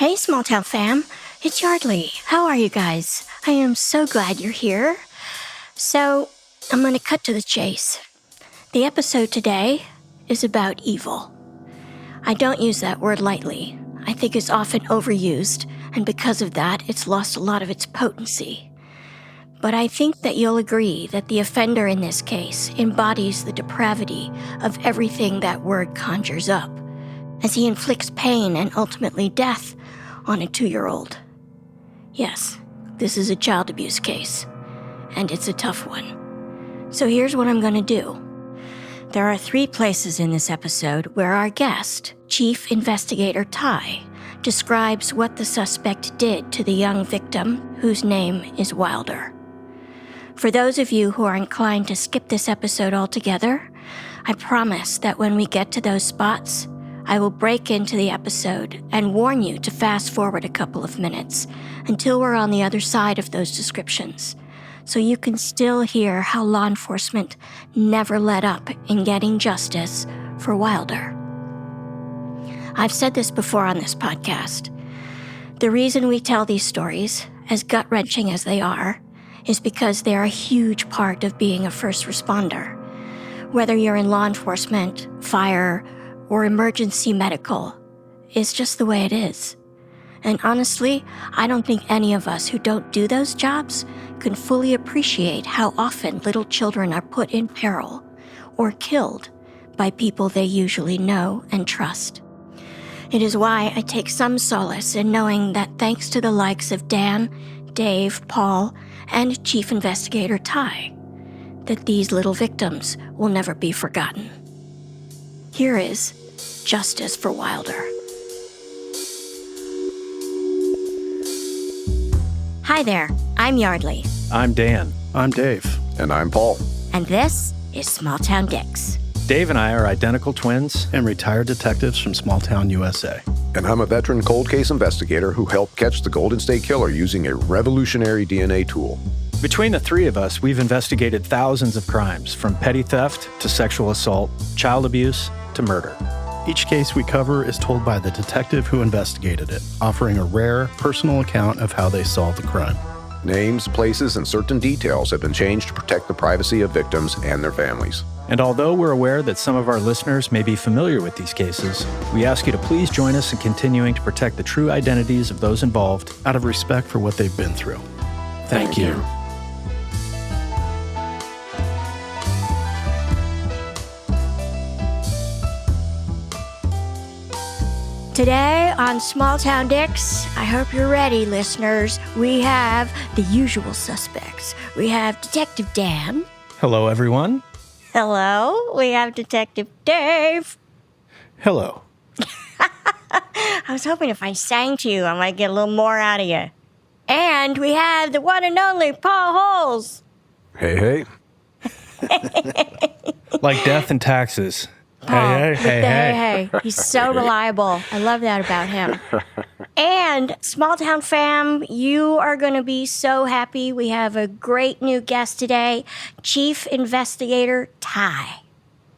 Hey, small town fam. It's Yardley. How are you guys? I am so glad you're here. So, I'm going to cut to the chase. The episode today is about evil. I don't use that word lightly. I think it's often overused, and because of that, it's lost a lot of its potency. But I think that you'll agree that the offender in this case embodies the depravity of everything that word conjures up, as he inflicts pain and ultimately death on a 2-year-old. Yes, this is a child abuse case, and it's a tough one. So here's what I'm going to do. There are 3 places in this episode where our guest, Chief Investigator Ty, describes what the suspect did to the young victim, whose name is Wilder. For those of you who are inclined to skip this episode altogether, I promise that when we get to those spots, I will break into the episode and warn you to fast forward a couple of minutes until we're on the other side of those descriptions, so you can still hear how law enforcement never let up in getting justice for Wilder. I've said this before on this podcast. The reason we tell these stories, as gut-wrenching as they are, is because they're a huge part of being a first responder. Whether you're in law enforcement, fire, or emergency medical, it's just the way it is. And honestly, I don't think any of us who don't do those jobs can fully appreciate how often little children are put in peril or killed by people they usually know and trust. It is why I take some solace in knowing that thanks to the likes of Dan, Dave, Paul, and Chief Investigator Ty, that these little victims will never be forgotten. Here is Justice for Wilder. Hi there, I'm Yardley. I'm Dan. I'm Dave. And I'm Paul. And this is Small Town Dicks. Dave and I are identical twins And retired detectives from small town USA. And I'm a veteran cold case investigator who helped catch the Golden State Killer using a revolutionary DNA tool. Between the 3 of us, we've investigated thousands of crimes, from petty theft to sexual assault, child abuse to murder. Each case we cover is told by the detective who investigated it, offering a rare, personal account of how they solved the crime. Names, places, and certain details have been changed to protect the privacy of victims and their families. And although we're aware that some of our listeners may be familiar with these cases, we ask you to please join us in continuing to protect the true identities of those involved Out of respect for what they've been through. Thank you. Today on Small Town Dicks, I hope you're ready, listeners. We have the usual suspects. We have Detective Dan. Hello, everyone. Hello. We have Detective Dave. Hello. I was hoping if I sang to you, I might get a little more out of you. And we have the one and only Paul Holes. Hey. Like death and taxes. Paul, Hey. Hey. He's so reliable. I love that about him. And small town fam, you are going to be so happy. We have a great new guest today, Chief Investigator Ty.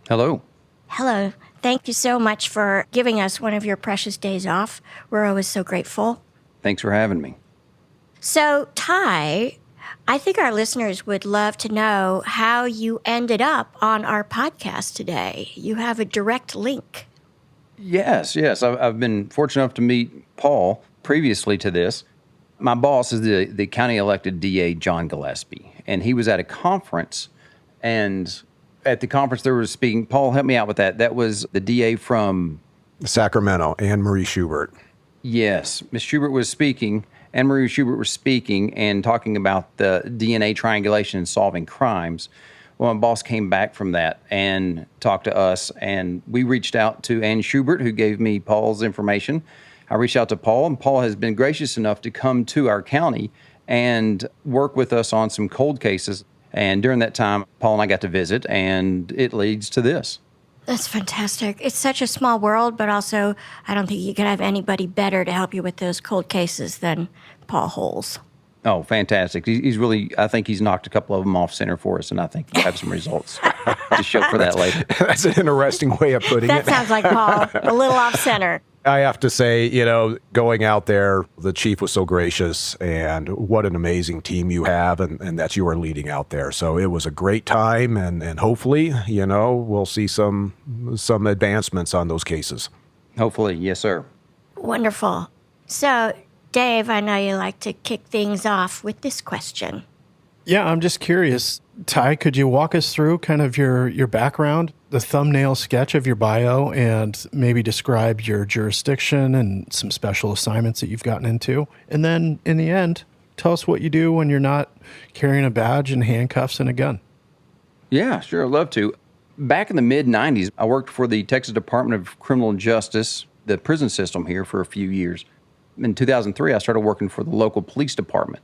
Hello. Hello. Thank you so much for giving us one of your precious days off. We're always so grateful. Thanks for having me. So, Ty, I think our listeners would love to know how you ended up on our podcast today. You have a direct link. Yes. I've been fortunate enough to meet Paul previously to this. My boss is the county elected DA, John Gillespie, and he was at a conference, and at the conference there was speaking. Paul, help me out with that. That was the DA from Sacramento, Anne-Marie Schubert. Yes, Ms. Schubert was speaking. Anne-Marie Schubert was speaking and talking about the DNA triangulation and solving crimes. Well, my boss came back from that and talked to us, and we reached out to Anne Schubert, who gave me Paul's information. I reached out to Paul, and Paul has been gracious enough to come to our county and work with us on some cold cases. And during that time, Paul and I got to visit, and it leads to this. That's fantastic. It's such a small world, but also I don't think you could have anybody better to help you with those cold cases than Paul Holes. Oh, fantastic. He's really, I think he's knocked a couple of them off center for us, and I think we'll have some results to show for that later. That's an interesting way of putting That it. sounds like Paul, a little off center. I have to say, going out there, the chief was so gracious, and what an amazing team you have and that you are leading out there. So it was a great time, and hopefully, we'll see some advancements on those cases. Hopefully, yes, sir. Wonderful. So, Dave, I know you like to kick things off with this question. Yeah, I'm just curious. Ty, could you walk us through kind of your background, the thumbnail sketch of your bio, and maybe describe your jurisdiction and some special assignments that you've gotten into? And then in the end, tell us what you do when you're not carrying a badge and handcuffs and a gun. Yeah, sure. I'd love to. Back in the mid-'90s, I worked for the Texas Department of Criminal Justice, the prison system here, for a few years. In 2003, I started working for the local police department.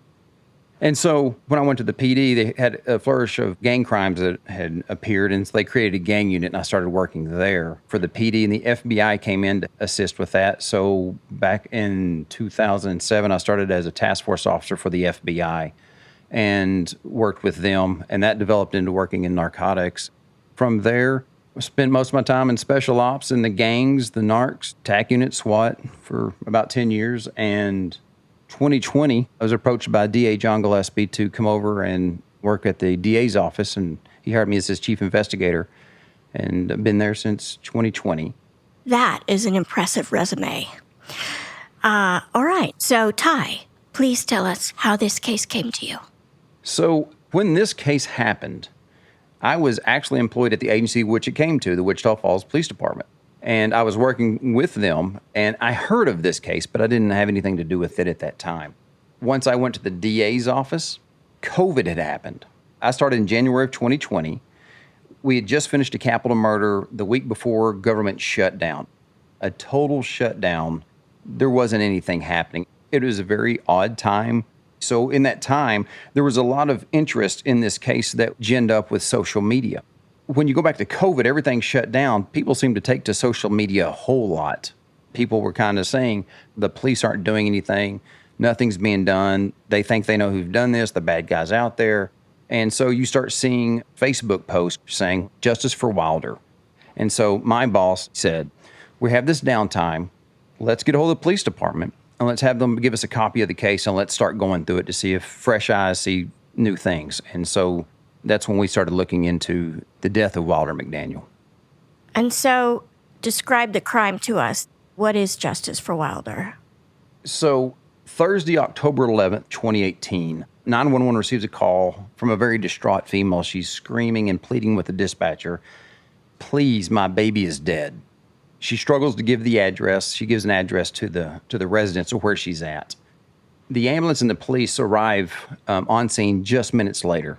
And so when I went to the PD, they had a flourish of gang crimes that had appeared, and so they created a gang unit, and I started working there for the PD, and the FBI came in to assist with that. So back in 2007, I started as a task force officer for the FBI and worked with them, and that developed into working in narcotics. From there, I spent most of my time in special ops in the gangs, the narcs, TAC unit, SWAT for about 10 years, and 2020, I was approached by DA John Gillespie to come over and work at the DA's office, and he hired me as his chief investigator, and I've been there since 2020. That is an impressive resume. All right, so Ty, please tell us how this case came to you. So when this case happened, I was actually employed at the agency which it came to, the Wichita Falls Police Department. And I was working with them, and I heard of this case, but I didn't have anything to do with it at that time. Once I went to the DA's office, COVID had happened. I started in January of 2020. We had just finished a capital murder the week before government shutdown. A total shutdown. There wasn't anything happening. It was a very odd time. So in that time, there was a lot of interest in this case that ginned up with social media. When you go back to COVID, everything shut down. People seem to take to social media a whole lot. People were kind of saying the police aren't doing anything. Nothing's being done. They think they know who's done this, the bad guys out there. And so you start seeing Facebook posts saying, justice for Wilder. And so my boss said, we have this downtime. Let's get a hold of the police department and let's have them give us a copy of the case and let's start going through it to see if fresh eyes see new things. And so that's when we started looking into the death of Wilder McDaniel. And so, describe the crime to us. What is justice for Wilder? So, Thursday, October 11th, 2018, 911 receives a call from a very distraught female. She's screaming and pleading with the dispatcher, please, my baby is dead. She struggles to give the address. She gives an address to the residence of where she's at. The ambulance and the police arrive on scene just minutes later.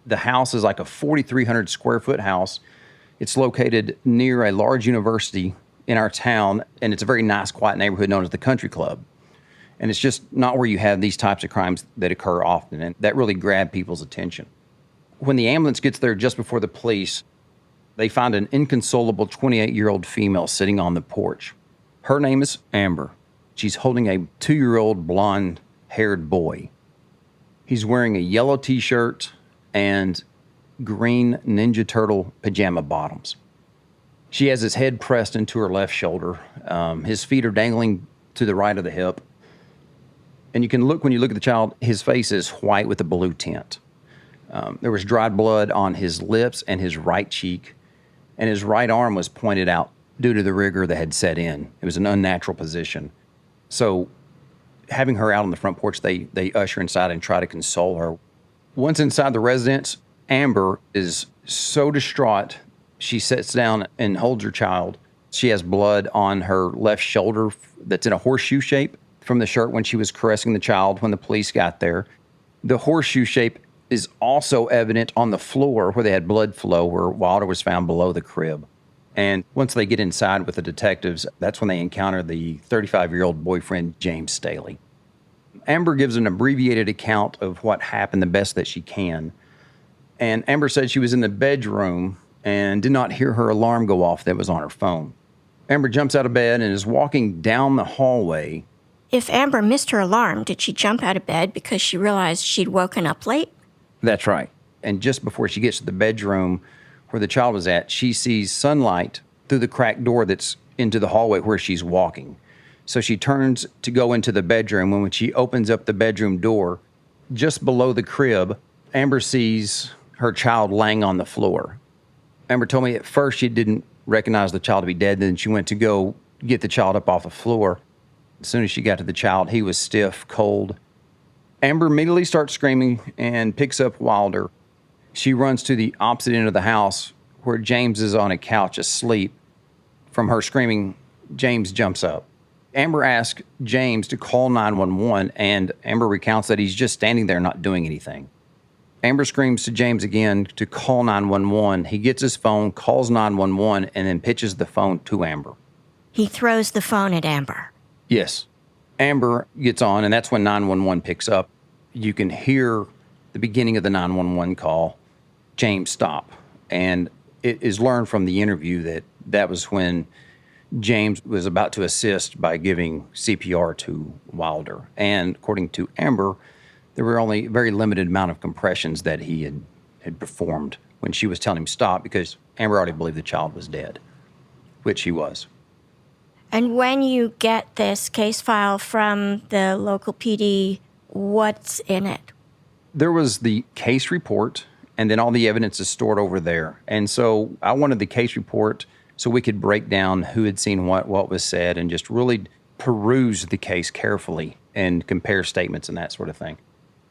The house is like a 4,300 square foot house. It's located near a large university in our town, and it's a very nice, quiet neighborhood known as the Country Club. And it's just not where you have these types of crimes that occur often, and that really grabbed people's attention. When the ambulance gets there just before the police, they find an inconsolable 28-year-old female sitting on the porch. Her name is Amber. She's holding a 2-year-old blonde-haired boy. He's wearing a yellow T-shirt and green Ninja Turtle pajama bottoms. She has his head pressed into her left shoulder. His feet are dangling to the right of the hip. And when you look at the child, his face is white with a blue tint. There was dried blood on his lips and his right cheek, and his right arm was pointed out due to the rigor that had set in. It was an unnatural position. So having her out on the front porch, they usher inside and try to console her. Once inside the residence, Amber is so distraught, she sits down and holds her child. She has blood on her left shoulder that's in a horseshoe shape from the shirt when she was caressing the child when the police got there. The horseshoe shape is also evident on the floor where they had blood flow, where Wilder was found below the crib. And once they get inside with the detectives, that's when they encounter the 35-year-old boyfriend, James Staley. Amber gives an abbreviated account of what happened the best that she can. And Amber said she was in the bedroom and did not hear her alarm go off that was on her phone. Amber jumps out of bed and is walking down the hallway. If Amber missed her alarm, did she jump out of bed because she realized she'd woken up late? That's right. And just before she gets to the bedroom where the child was at, she sees sunlight through the cracked door that's into the hallway where she's walking. So she turns to go into the bedroom. When she opens up the bedroom door, just below the crib, Amber sees her child laying on the floor. Amber told me at first she didn't recognize the child to be dead. Then she went to go get the child up off the floor. As soon as she got to the child, he was stiff, cold. Amber immediately starts screaming and picks up Wilder. She runs to the opposite end of the house where James is on a couch asleep. From her screaming, James jumps up. Amber asks James to call 911, and Amber recounts that he's just standing there not doing anything. Amber screams to James again to call 911. He gets his phone, calls 911, and then pitches the phone to Amber. He throws the phone at Amber. Yes. Amber gets on, and that's when 911 picks up. You can hear the beginning of the 911 call, James stop. And it is learned from the interview that that was when James was about to assist by giving CPR to Wilder. And according to Amber, there were only a very limited amount of compressions that he had performed when she was telling him stop, because Amber already believed the child was dead, which he was. And when you get this case file from the local PD, what's in it? There was the case report, and then all the evidence is stored over there. And so I wanted the case report so we could break down who had seen what was said, and just really peruse the case carefully and compare statements and that sort of thing.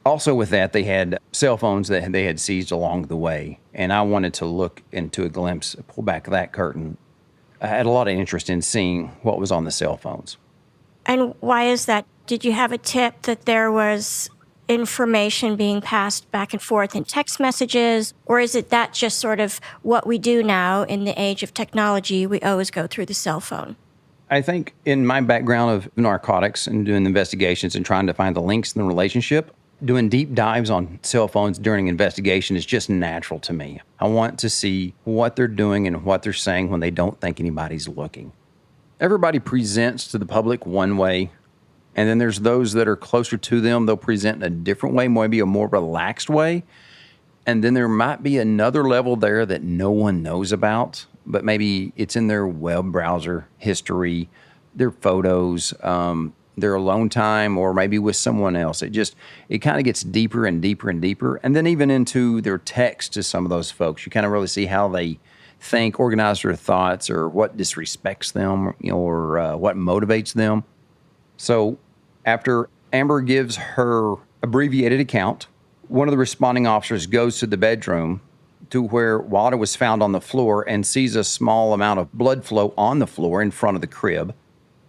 Also with that, they had cell phones that they had seized along the way, and I wanted to look into a glimpse, pull back that curtain. I had a lot of interest in seeing what was on the cell phones. And why is that? Did you have a tip that there was information being passed back and forth in text messages? Or is it that just sort of what we do now in the age of technology? We always go through the cell phone. I think in my background of narcotics and doing investigations and trying to find the links in the relationship, doing deep dives on cell phones during investigation is just natural to me. I want to see what they're doing and what they're saying when they don't think anybody's looking. Everybody presents to the public one way, and then there's those that are closer to them. They'll present in a different way, maybe a more relaxed way. And then there might be another level there that no one knows about, but maybe it's in their web browser history, their photos, their alone time, or maybe with someone else. It kind of gets deeper and deeper and deeper. And then even into their text to some of those folks, you kind of really see how they think, organize their thoughts, or what disrespects them, or what motivates them. So after Amber gives her abbreviated account, one of the responding officers goes to the bedroom to where Wilder was found on the floor and sees a small amount of blood flow on the floor in front of the crib.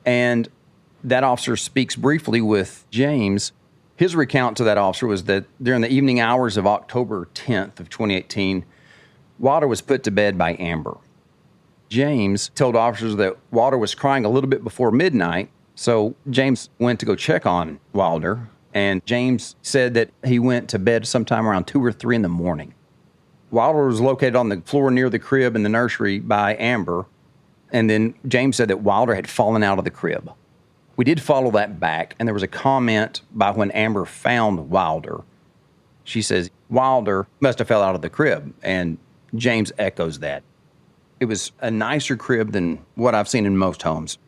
And that officer speaks briefly with James. His recount to that officer was that during the evening hours of October 10th of 2018, Wilder was put to bed by Amber. James told officers that Wilder was crying a little bit before midnight, so James went to go check on Wilder, and James said that he went to bed sometime around 2 or 3 in the morning. Wilder was located on the floor near the crib in the nursery by Amber, and then James said that Wilder had fallen out of the crib. We did follow that back, and there was a comment by when Amber found Wilder. She says, Wilder must have fell out of the crib, and James echoes that. It was a nicer crib than what I've seen in most homes.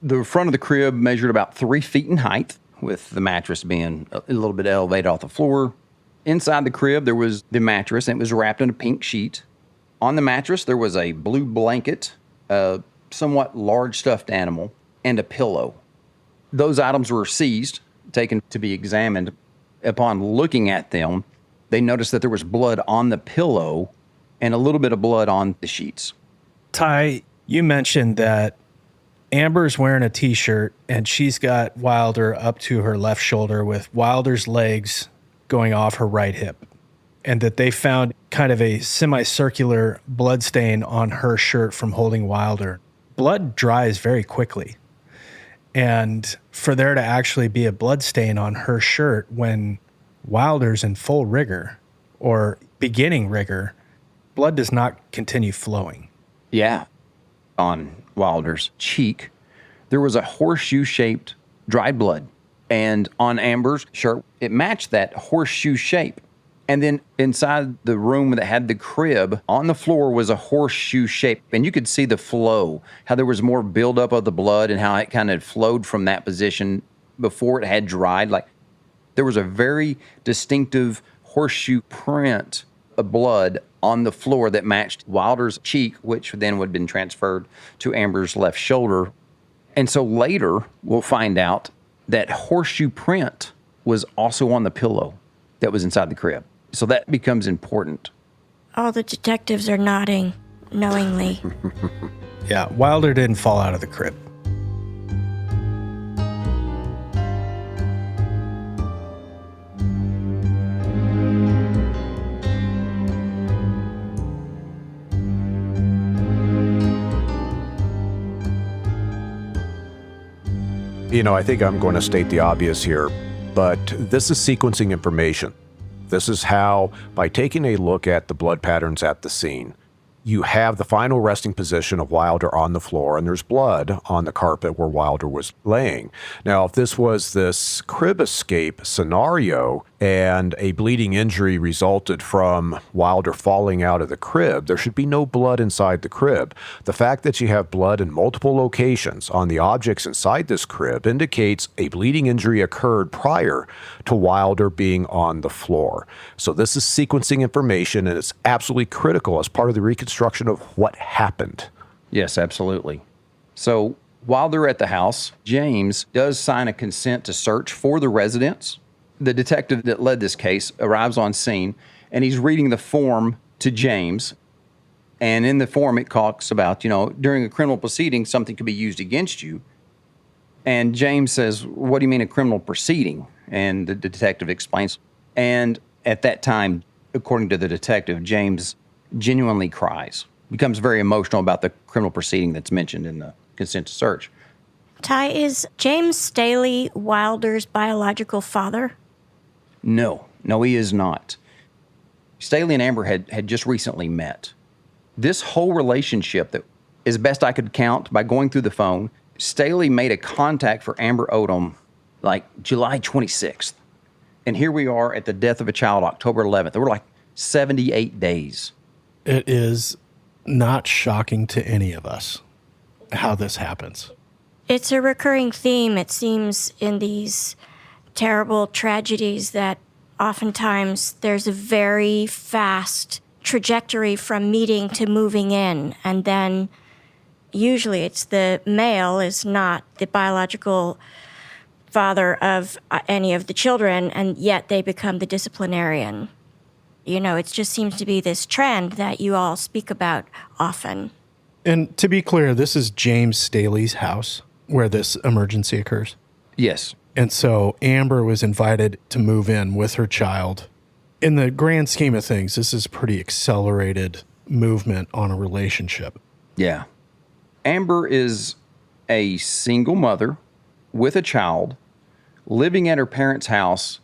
The front of the crib measured about 3 feet in height, with the mattress being a little bit elevated off the floor. Inside the crib, there was the mattress, and it was wrapped in a pink sheet. On the mattress, there was a blue blanket, a somewhat large stuffed animal, and a pillow. Those items were seized, taken to be examined. Upon looking at them, they noticed that there was blood on the pillow and a little bit of blood on the sheets. Ty, you mentioned that Amber's wearing a t-shirt and she's got Wilder up to her left shoulder with Wilder's legs going off her right hip, and that they found kind of a semicircular blood stain on her shirt from holding Wilder. Blood dries very quickly. And for there to actually be a blood stain on her shirt when Wilder's in full rigor or beginning rigor, blood does not continue flowing. Yeah. On Wilder's cheek, there was a horseshoe-shaped dried blood. And on Amber's shirt, it matched that horseshoe shape. And then inside the room that had the crib, on the floor was a horseshoe shape. And you could see the flow, how there was more buildup of the blood and how it kind of flowed from that position before it had dried. Like there was a very distinctive horseshoe print of blood on the floor that matched Wilder's cheek, which then would have been transferred to Amber's left shoulder. And so later we'll find out that horseshoe print was also on the pillow that was inside the crib. So that becomes important. All the detectives are nodding knowingly. Yeah, Wilder didn't fall out of the crib. I think I'm going to state the obvious here, but this is sequencing information. This is how, by taking a look at the blood patterns at the scene, you have the final resting position of Wilder on the floor, and there's blood on the carpet where Wilder was laying. Now, if this was this crib escape scenario and a bleeding injury resulted from Wilder falling out of the crib, there should be no blood inside the crib. The fact that you have blood in multiple locations on the objects inside this crib indicates a bleeding injury occurred prior to Wilder being on the floor. So this is sequencing information, and it's absolutely critical as part of the reconstruction of what happened. Yes, absolutely. So while they're at the house, James does sign a consent to search for the residence. The detective that led this case arrives on scene, and he's reading the form to James. And in the form, it talks about, during a criminal proceeding, something could be used against you. And James says, "What do you mean a criminal proceeding?" And the detective explains. And at that time, according to the detective, James genuinely cries, becomes very emotional about the criminal proceeding that's mentioned in the consent to search. Ty, is James Staley Wilder's biological father? No, he is not. Staley and Amber had just recently met. This whole relationship, that, as best I could count by going through the phone, Staley made a contact for Amber Odom like July 26th. And here we are at the death of a child, October 11th. There were like 78 days. It is not shocking to any of us how this happens. It's a recurring theme, it seems, in these terrible tragedies that oftentimes there's a very fast trajectory from meeting to moving in. And then usually it's the male is not the biological father of any of the children, and yet they become the disciplinarian. It just seems to be this trend that you all speak about often. And to be clear, this is James Staley's house where this emergency occurs. Yes. And so Amber was invited to move in with her child. In the grand scheme of things, this is pretty accelerated movement on a relationship. Yeah. Amber is a single mother with a child living at her parents' house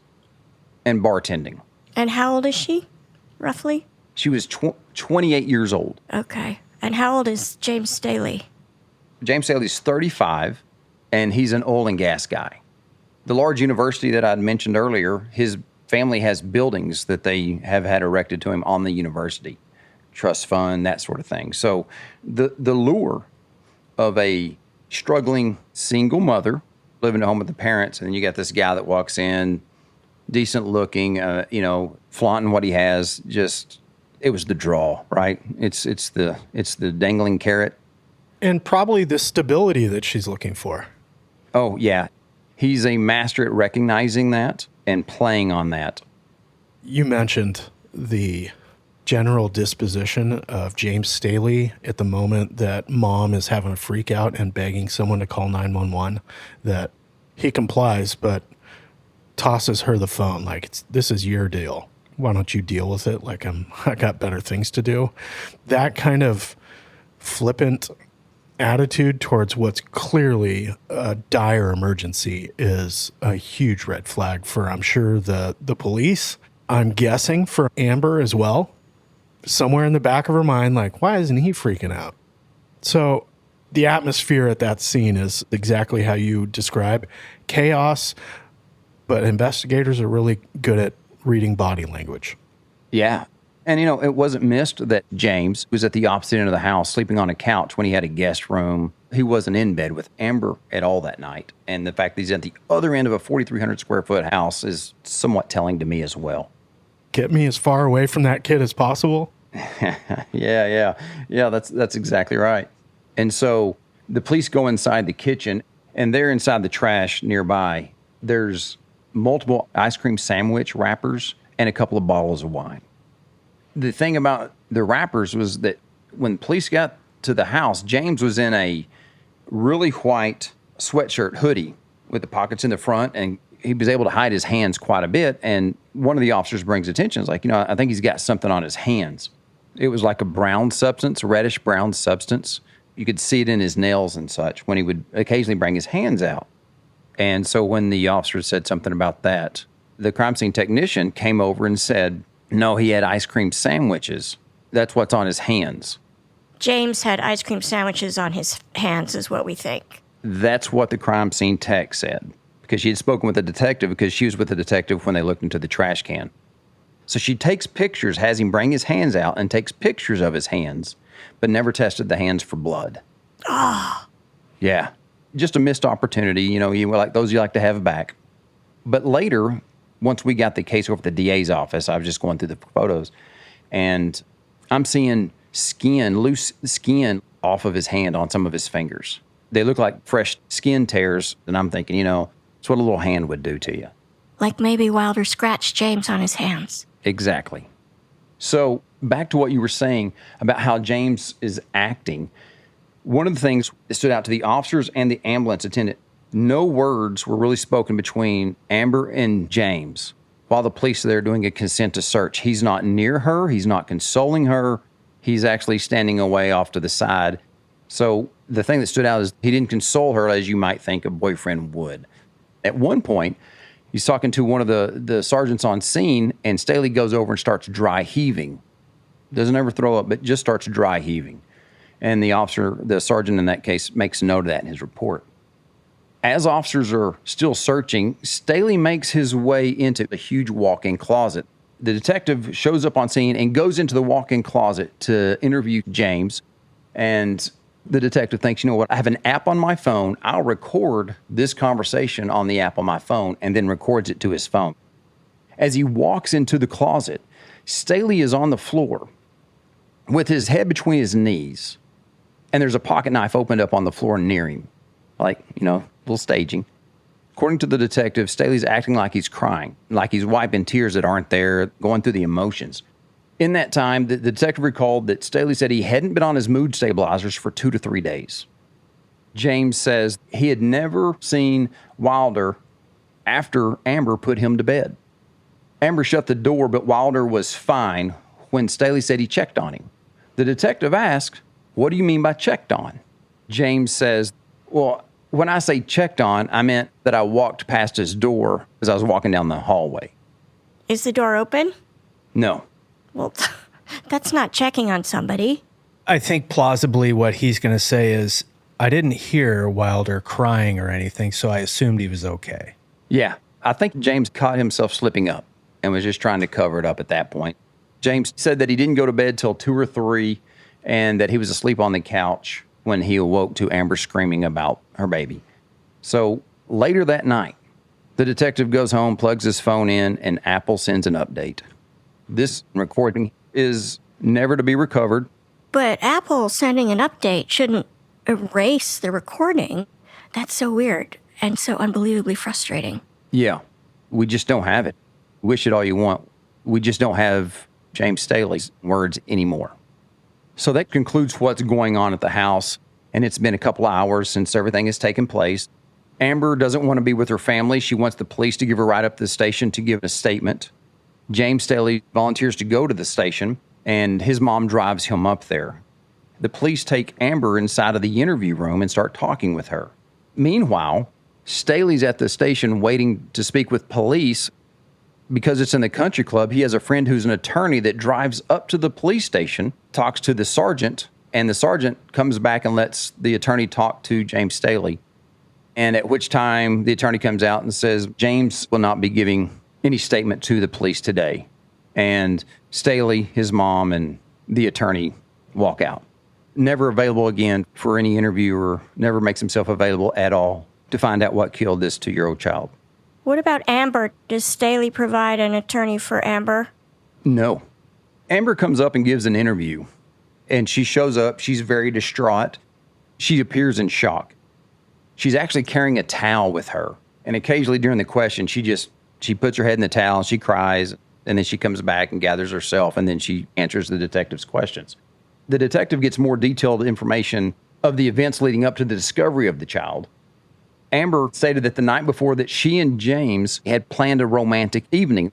and bartending. And how old is she, roughly? She was 28 years old. Okay. And how old is James Staley? James Staley's 35, and he's an oil and gas guy. The large university that I'd mentioned earlier, his family has buildings that they have had erected to him on the university, trust fund, that sort of thing. So the lure of a struggling single mother living at home with the parents, and then you got this guy that walks in, decent looking, flaunting what he has. Just, it was the draw, right? It's the dangling carrot. And probably the stability that she's looking for. Oh, yeah. He's a master at recognizing that and playing on that. You mentioned the general disposition of James Staley at the moment that mom is having a freak out and begging someone to call 911, that he complies, but tosses her the phone like, this is your deal. Why don't you deal with it? Like I got better things to do. That kind of flippant attitude towards what's clearly a dire emergency is a huge red flag for, I'm sure, the police. I'm guessing for Amber as well. Somewhere in the back of her mind, like, why isn't he freaking out? So the atmosphere at that scene is exactly how you describe chaos, but investigators are really good at reading body language. Yeah. And, it wasn't missed that James was at the opposite end of the house, sleeping on a couch when he had a guest room. He wasn't in bed with Amber at all that night. And the fact that he's at the other end of a 4,300 square foot house is somewhat telling to me as well. Get me as far away from that kid as possible. Yeah, that's exactly right. And so the police go inside the kitchen, and there inside the trash nearby, there's multiple ice cream sandwich wrappers and a couple of bottles of wine. The thing about the wrappers was that when police got to the house, James was in a really white sweatshirt hoodie with the pockets in the front, and he was able to hide his hands quite a bit. And one of the officers brings attention. It's like, I think he's got something on his hands. It was like a brown substance, reddish brown substance. You could see it in his nails and such when he would occasionally bring his hands out. And so when the officer said something about that, the crime scene technician came over and said, no, he had ice cream sandwiches. That's what's on his hands. James had ice cream sandwiches on his hands, is what we think. That's what the crime scene tech said, because she had spoken with the detective, because she was with the detective when they looked into the trash can. So she takes pictures, has him bring his hands out, and takes pictures of his hands, but never tested the hands for blood. Oh. Yeah. Just a missed opportunity. You were like those you like to have back. But later, once we got the case over at the DA's office, I was just going through the photos, and I'm seeing loose skin off of his hand on some of his fingers. They look like fresh skin tears, and I'm thinking, it's what a little hand would do to you. Like maybe Wilder scratched James on his hands. Exactly. So back to what you were saying about how James is acting. One of the things that stood out to the officers and the ambulance attendant, no words were really spoken between Amber and James while the police are there doing a consent to search. He's not near her. He's not consoling her. He's actually standing away off to the side. So the thing that stood out is he didn't console her as you might think a boyfriend would. At one point, he's talking to one of the sergeants on scene, and Staley goes over and starts dry heaving. Doesn't ever throw up, but just starts dry heaving. And the sergeant in that case, makes a note of that in his report. As officers are still searching, Staley makes his way into a huge walk-in closet. The detective shows up on scene and goes into the walk-in closet to interview James. And the detective thinks, you know what, I have an app on my phone. I'll record this conversation on the app on my phone, and then records it to his phone. As he walks into the closet, Staley is on the floor with his head between his knees, and there's a pocket knife opened up on the floor near him. Like, a little staging. According to the detective, Staley's acting like he's crying, like he's wiping tears that aren't there, going through the emotions. In that time, the detective recalled that Staley said he hadn't been on his mood stabilizers for 2 to 3 days. James says he had never seen Wilder after Amber put him to bed. Amber shut the door, but Wilder was fine when Staley said he checked on him. The detective asked, "What do you mean by checked on?" James says, "Well, when I say checked on, I meant that I walked past his door as I was walking down the hallway." Is the door open? No. Well, that's not checking on somebody. I think plausibly what he's going to say is, I didn't hear Wilder crying or anything, so I assumed he was okay. Yeah, I think James caught himself slipping up and was just trying to cover it up at that point. James said that he didn't go to bed till 2 or 3 and that he was asleep on the couch when he awoke to Amber screaming about her baby. So later that night, the detective goes home, plugs his phone in, and Apple sends an update. This recording is never to be recovered. But Apple sending an update shouldn't erase the recording. That's so weird and so unbelievably frustrating. Yeah, we just don't have it. Wish it all you want. We just don't have James Staley's words anymore. So that concludes what's going on at the house, and it's been a couple of hours since everything has taken place. Amber doesn't want to be with her family. She wants the police to give her right up to the station to give a statement. James Staley volunteers to go to the station, and his mom drives him up there. The police take Amber inside of the interview room and start talking with her. Meanwhile, Staley's at the station waiting to speak with police. Because it's in the country club, he has a friend who's an attorney that drives up to the police station, talks to the sergeant, and the sergeant comes back and lets the attorney talk to James Staley. And at which time the attorney comes out and says, James will not be giving any statement to the police today. And Staley, his mom, and the attorney walk out. Never available again for any interviewer, never makes himself available at all to find out what killed this 2-year-old child. What about Amber? Does Staley provide an attorney for Amber? No. Amber comes up and gives an interview, and she shows up. She's very distraught. She appears in shock. She's actually carrying a towel with her. And occasionally during the question, she puts her head in the towel and she cries, and then she comes back and gathers herself, and then she answers the detective's questions. The detective gets more detailed information of the events leading up to the discovery of the child. Amber stated that the night before that she and James had planned a romantic evening.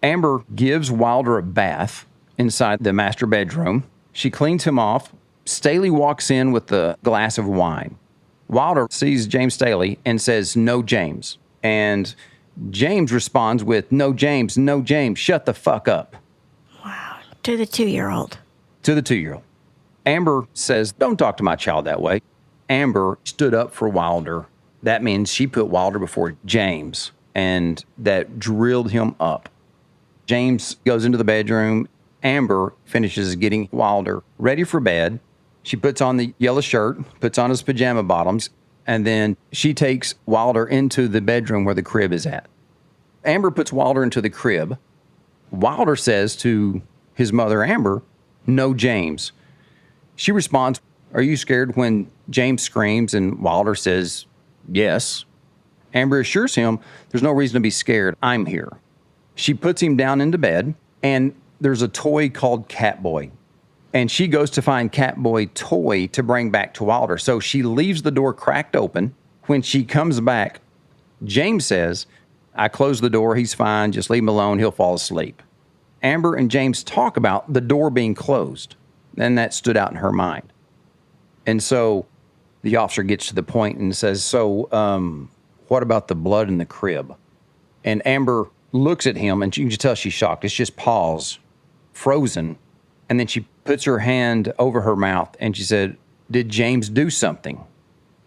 Amber gives Wilder a bath inside the master bedroom. She cleans him off. Staley walks in with a glass of wine. Wilder sees James Staley and says, "No, James." And James responds with, "No, James, no, James, shut the fuck up." Wow. To the 2-year-old. To the 2-year-old. Amber says, "Don't talk to my child that way." Amber stood up for Wilder. That means she put Wilder before James, and that drilled him up. James goes into the bedroom. Amber finishes getting Wilder ready for bed. She puts on the yellow shirt, puts on his pajama bottoms, and then she takes Wilder into the bedroom where the crib is at. Amber puts Wilder into the crib. Wilder says to his mother, Amber, "No, James." She responds, "Are you scared?" when James screams, and Wilder says, "Yes." Amber assures him, "There's no reason to be scared. I'm here." She puts him down into bed, and there's a toy called Catboy. And she goes to find Catboy toy to bring back to Wilder. So she leaves the door cracked open. When she comes back, James says, "I closed the door. He's fine. Just leave him alone. He'll fall asleep." Amber and James talk about the door being closed. And that stood out in her mind. And so the officer gets to the point and says, what about the blood in the crib? And Amber looks at him, and you can just tell she's shocked. It's just paused, frozen. And then she puts her hand over her mouth, and she said, "Did James do something?"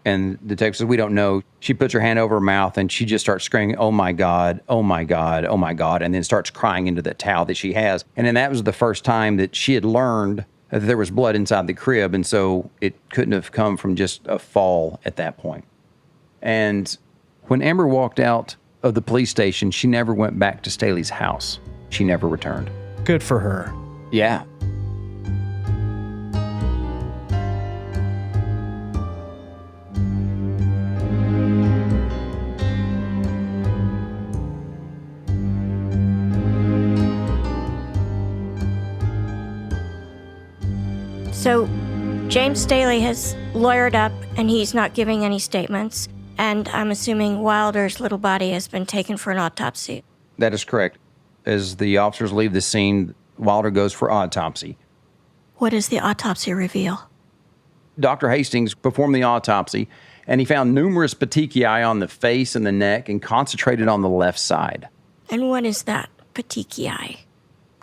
And the detective says, "We don't know." She puts her hand over her mouth, and she just starts screaming, "Oh, my God, oh, my God, oh, my God," and then starts crying into the towel that she has. And then that was the first time that she had learned that there was blood inside the crib, and so it couldn't have come from just a fall at that point. And when Amber walked out of the police station, she never went back to Staley's house. She never returned. Good for her. Yeah. So, James Staley has lawyered up, and he's not giving any statements. And I'm assuming Wilder's little body has been taken for an autopsy. That is correct. As the officers leave the scene, Wilder goes for autopsy. What does the autopsy reveal? Dr. Hastings performed the autopsy, and he found numerous petechiae on the face and the neck and concentrated on the left side. And what is that, petechiae?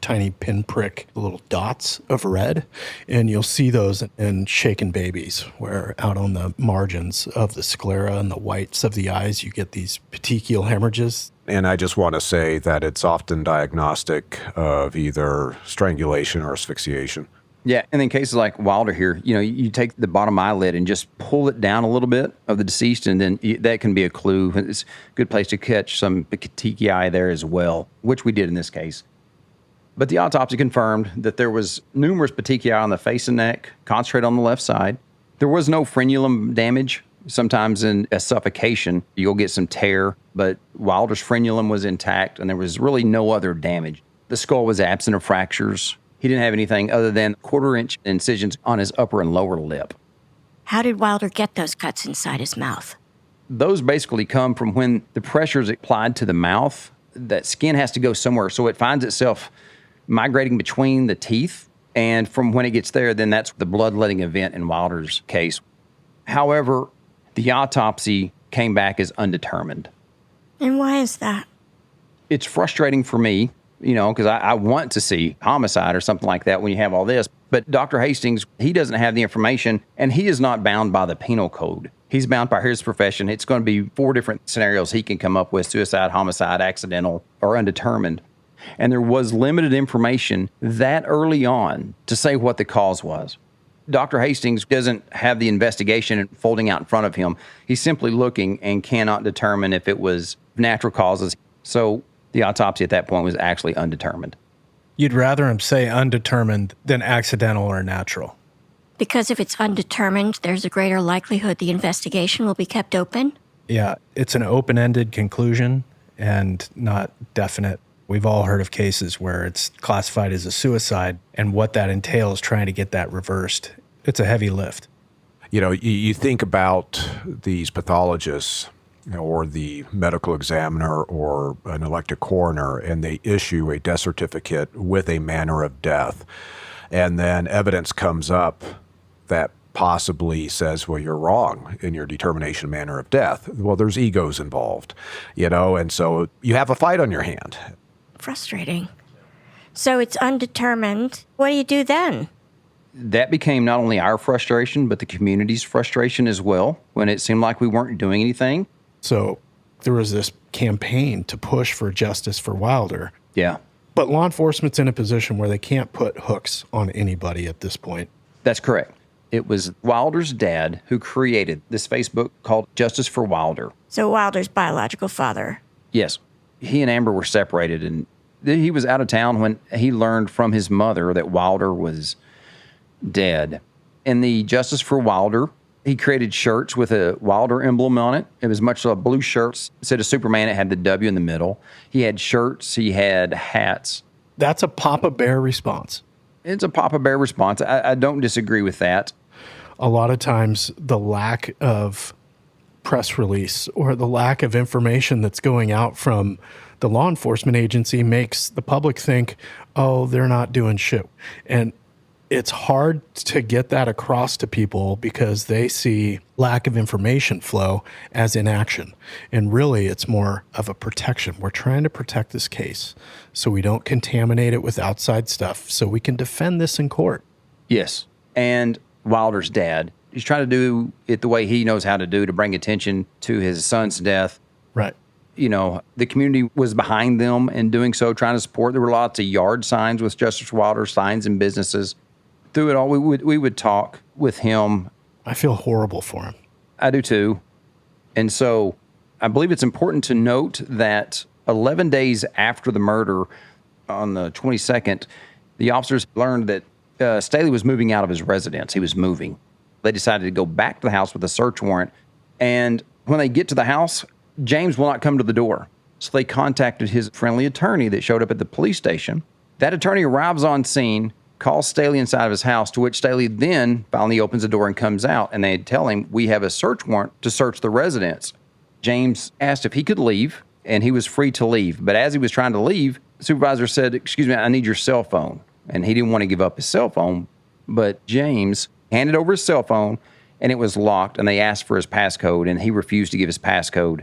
Tiny pinprick little dots of red, and you'll see those in shaken babies, where out on the margins of the sclera and the whites of the eyes, you get these petechial hemorrhages. And I just want to say that it's often diagnostic of either strangulation or asphyxiation. Yeah, and in cases like Wilder here, you take the bottom eyelid and just pull it down a little bit of the deceased, and then that can be a clue. It's a good place to catch some petechiae there as well, which we did in this case. But the autopsy confirmed that there was numerous petechiae on the face and neck, concentrated on the left side. There was no frenulum damage. Sometimes in a suffocation, you'll get some tear, but Wilder's frenulum was intact, and there was really no other damage. The skull was absent of fractures. He didn't have anything other than 1/4-inch incisions on his upper and lower lip. How did Wilder get those cuts inside his mouth? Those basically come from when the pressure is applied to the mouth. That skin has to go somewhere, so it finds itself migrating between the teeth, and from when it gets there, then that's the bloodletting event in Wilder's case. However, the autopsy came back as undetermined. And why is that? It's frustrating for me, because I want to see homicide or something like that when you have all this. But Dr. Hastings, he doesn't have the information, and he is not bound by the penal code. He's bound by his profession. It's going to be 4 different scenarios he can come up with: suicide, homicide, accidental, or undetermined. And there was limited information that early on to say what the cause was. Dr. Hastings doesn't have the investigation folding out in front of him. He's simply looking and cannot determine if it was natural causes. So the autopsy at that point was actually undetermined. You'd rather him say undetermined than accidental or natural. Because if it's undetermined, there's a greater likelihood the investigation will be kept open? Yeah, it's an open-ended conclusion and not definite. We've all heard of cases where it's classified as a suicide, and what that entails trying to get that reversed. It's a heavy lift. You know, you think about these pathologists, or the medical examiner or an elected coroner, and they issue a death certificate with a manner of death. And then evidence comes up that possibly says, well, you're wrong in your determination of manner of death. Well, there's egos involved, and so you have a fight on your hand. Frustrating. So it's undetermined. What do you do then? That became not only our frustration, but the community's frustration as well, when it seemed like we weren't doing anything. So there was this campaign to push for justice for Wilder. Yeah, But law enforcement's in a position where they can't put hooks on anybody at this point. that's correct. It was Wilder's dad who created this Facebook called Justice for Wilder. So Wilder's biological father. Yes. He and Amber were separated, and he was out of town when he learned from his mother that Wilder was dead. In the Justice for Wilder, he created shirts with a Wilder emblem on it. It was much like blue shirts. Instead of Superman, it had the W in the middle. He had shirts. He had hats. That's a Papa Bear response. It's a Papa Bear response. I don't disagree with that. A lot of times the lack of press release or the lack of information that's going out from the law enforcement agency makes the public think, oh, they're not doing shit. And it's hard to get that across to people because they see lack of information flow as inaction. And really, it's more of a protection. We're trying to protect this case so we don't contaminate it with outside stuff, so we can defend this in court. Yes. And Wilder's dad, he's trying to do it the way he knows how to do to bring attention to his son's death. Right. The community was behind them in doing so, trying to support. There were lots of yard signs with Justice for Wilder, signs in businesses. Through it all, we would talk with him. I feel horrible for him. I do too. And so I believe it's important to note that 11 days after the murder, on the 22nd, the officers learned that Staley was moving out of his residence. He was moving. They decided to go back to the house with a search warrant. And when they get to the house, James will not come to the door. So they contacted his friendly attorney that showed up at the police station. That attorney arrives on scene, calls Staley inside of his house, to which Staley then finally opens the door and comes out. And they tell him, we have a search warrant to search the residence. James asked if he could leave, and he was free to leave. But as he was trying to leave, the supervisor said, excuse me, I need your cell phone. And he didn't want to give up his cell phone. But James handed over his cell phone, and it was locked, and they asked for his passcode, and he refused to give his passcode.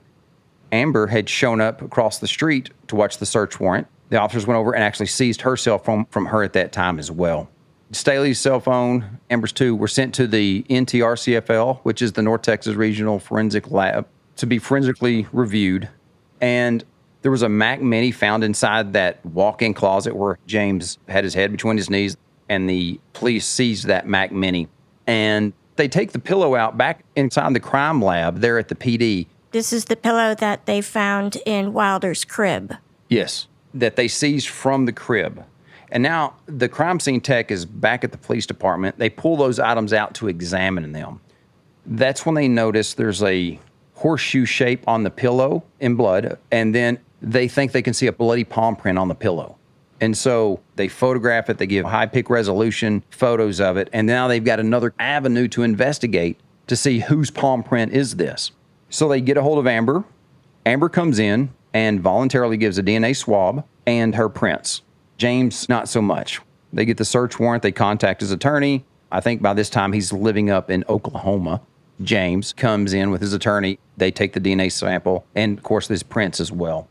Amber had shown up across the street to watch the search warrant. The officers went over and actually seized her cell phone from her at that time as well. Staley's cell phone, Amber's too, were sent to the NTRCFL, which is the North Texas Regional Forensic Lab, to be forensically reviewed. And there was a Mac Mini found inside that walk-in closet where James had his head between his knees, and the police seized that Mac Mini. And they take the pillow out back inside the crime lab there at the PD. This is the pillow that they found in Wilder's crib. Yes, that they seized from the crib. And now the crime scene tech is back at the police department. They pull those items out to examine them. That's when they notice there's a horseshoe shape on the pillow in blood, and then they think they can see a bloody palm print on the pillow. And so they photograph it, they give high-pic resolution photos of it, and now they've got another avenue to investigate to see whose palm print is this. So they get a hold of Amber. Amber comes in and voluntarily gives a DNA swab and her prints. James, not so much. They get the search warrant, they contact his attorney. I think by this time he's living up in Oklahoma. James comes in with his attorney. They take the DNA sample and, of course, his prints as well.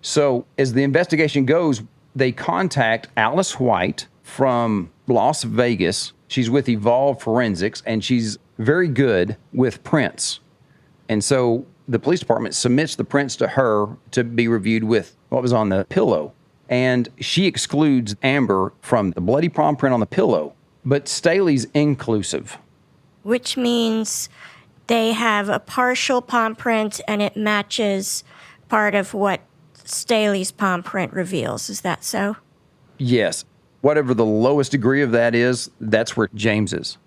So as the investigation goes, they contact Alice White from Las Vegas. She's with Evolve Forensics, and she's very good with prints. And so the police department submits the prints to her to be reviewed with what was on the pillow. And she excludes Amber from the bloody palm print on the pillow, but Staley's inclusive. Which means they have a partial palm print and it matches part of what Staley's palm print reveals. Is that so? Yes. Whatever the lowest degree of that is, that's where James is.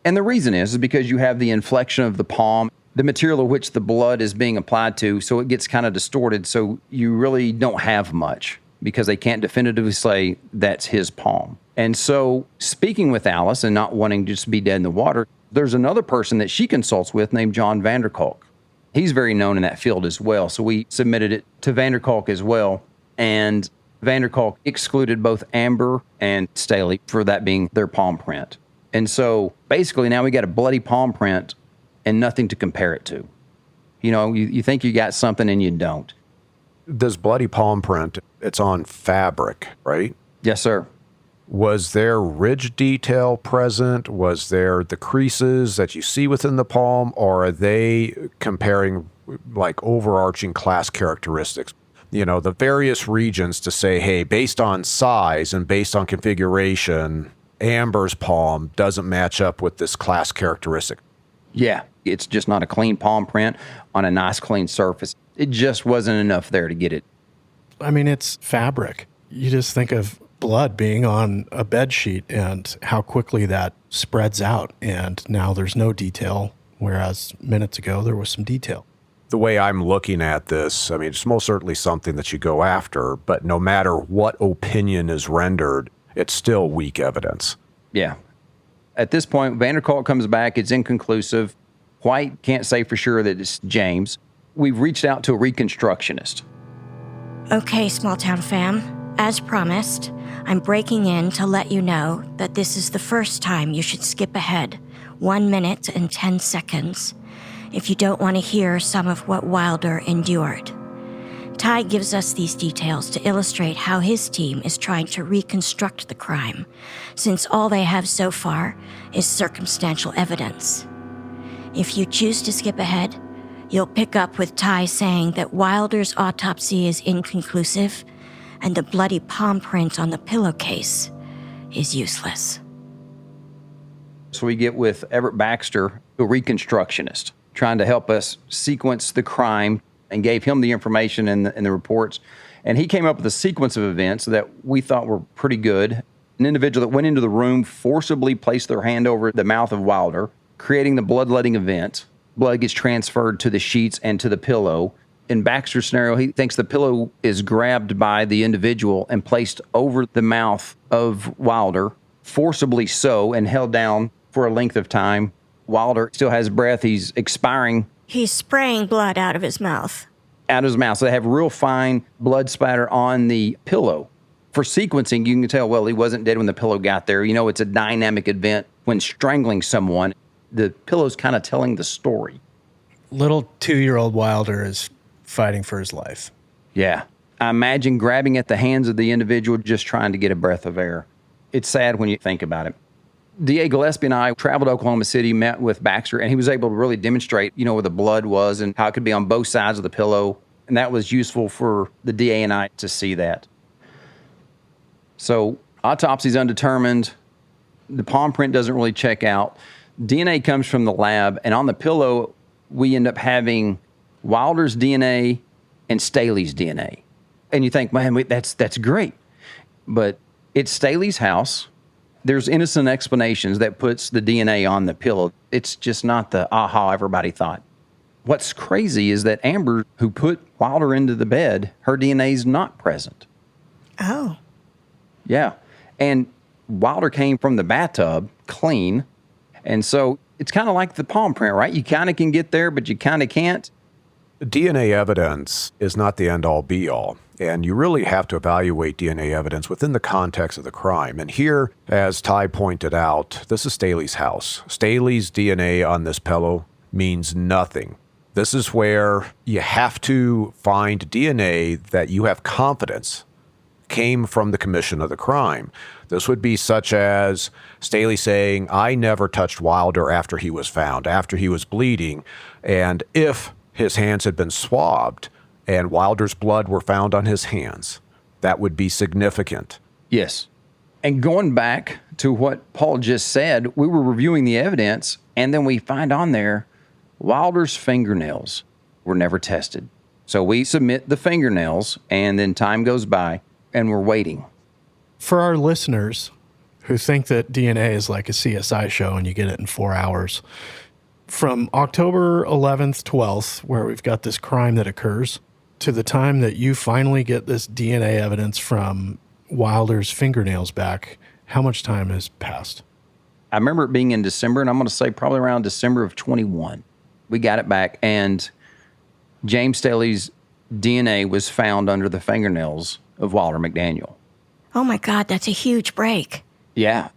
And the reason is because you have the inflection of the palm, the material of which the blood is being applied to, so it gets kind of distorted. So you really don't have much because they can't definitively say that's his palm. And so speaking with Alice and not wanting to just be dead in the water, there's another person that she consults with named John Vanderkalk. He's very known in that field as well. So we submitted it to Vanderkalk as well. And Vanderkalk excluded both Amber and Staley for that being their palm print. And so basically now we got a bloody palm print and nothing to compare it to. You know, you think you got something and you don't. This bloody palm print, it's on fabric, right? Yes, sir. Was there ridge detail present? Was there the creases that you see within the palm? Or are they comparing like overarching class characteristics? You know, the various regions to say, hey, based on size and based on configuration, Amber's palm doesn't match up with this class characteristic. Yeah, it's just not a clean palm print on a nice clean surface. It just wasn't enough there to get it. I mean, it's fabric. You just think of blood being on a bed sheet and how quickly that spreads out. And now there's no detail, whereas minutes ago there was some detail. The way I'm looking at this, I mean, it's most certainly something that you go after, but no matter what opinion is rendered, it's still weak evidence. Yeah. At this point, Vanderkalk comes back. It's inconclusive. White can't say for sure that it's James. We've reached out to a reconstructionist. Okay, small town fam. As promised, I'm breaking in to let you know that this is the first time you should skip ahead 1 minute and 10 seconds if you don't want to hear some of what Wilder endured. Ty gives us these details to illustrate how his team is trying to reconstruct the crime, since all they have so far is circumstantial evidence. If you choose to skip ahead, you'll pick up with Ty saying that Wilder's autopsy is inconclusive and the bloody palm print on the pillowcase is useless. So we get with Everett Baxter, a reconstructionist, trying to help us sequence the crime, and gave him the information in the reports. And he came up with a sequence of events that we thought were pretty good. An individual that went into the room forcibly placed their hand over the mouth of Wilder, creating the bloodletting event. Blood gets transferred to the sheets and to the pillow. In Baxter's scenario, he thinks the pillow is grabbed by the individual and placed over the mouth of Wilder, forcibly so, and held down for a length of time. Wilder still has breath. He's expiring. He's spraying blood out of his mouth. Out of his mouth. So they have real fine blood splatter on the pillow. For sequencing, you can tell, well, he wasn't dead when the pillow got there. You know, it's a dynamic event. When strangling someone, the pillow's kind of telling the story. Little 2-year-old Wilder is fighting for his life. Yeah. I imagine grabbing at the hands of the individual, just trying to get a breath of air. It's sad when you think about it. DA Gillespie and I traveled to Oklahoma City, met with Baxter, and he was able to really demonstrate, you know, where the blood was and how it could be on both sides of the pillow. And that was useful for the DA and I to see that. So autopsy's undetermined. The palm print doesn't really check out. DNA comes from the lab, and on the pillow, we end up having Wilder's DNA and Staley's DNA. And you think, man, that's great. But it's Staley's house. There's innocent explanations that puts the DNA on the pillow. It's just not the aha everybody thought. What's crazy is that Amber, who put Wilder into the bed, her DNA's not present. Oh. Yeah. And Wilder came from the bathtub clean. And so it's kind of like the palm print, right? You kind of can get there, but you kind of can't. DNA evidence is not the end-all be-all, and you really have to evaluate DNA evidence within the context of the crime. And here, as Ty pointed out, this is Staley's house. Staley's DNA on this pillow means nothing. This is where you have to find DNA that you have confidence came from the commission of the crime. This would be such as Staley saying, I never touched Wilder after he was found, after he was bleeding, and if his hands had been swabbed and Wilder's blood were found on his hands, That would be significant. Yes. And going back to what Paul just said, we were reviewing the evidence, and then we find on there Wilder's fingernails were never tested. So we submit the fingernails, and then time goes by, and we're waiting. For our listeners who think that DNA is like a CSI show and you get it in 4 hours, from October 11th, 12th, where we've got this crime that occurs, to the time that you finally get this DNA evidence from Wilder's fingernails back, how much time has passed? I remember it being in December, and I'm going to say probably around December of 21. We got it back, and James Staley's DNA was found under the fingernails of Wilder McDaniel. Oh my God, that's a huge break. Yeah.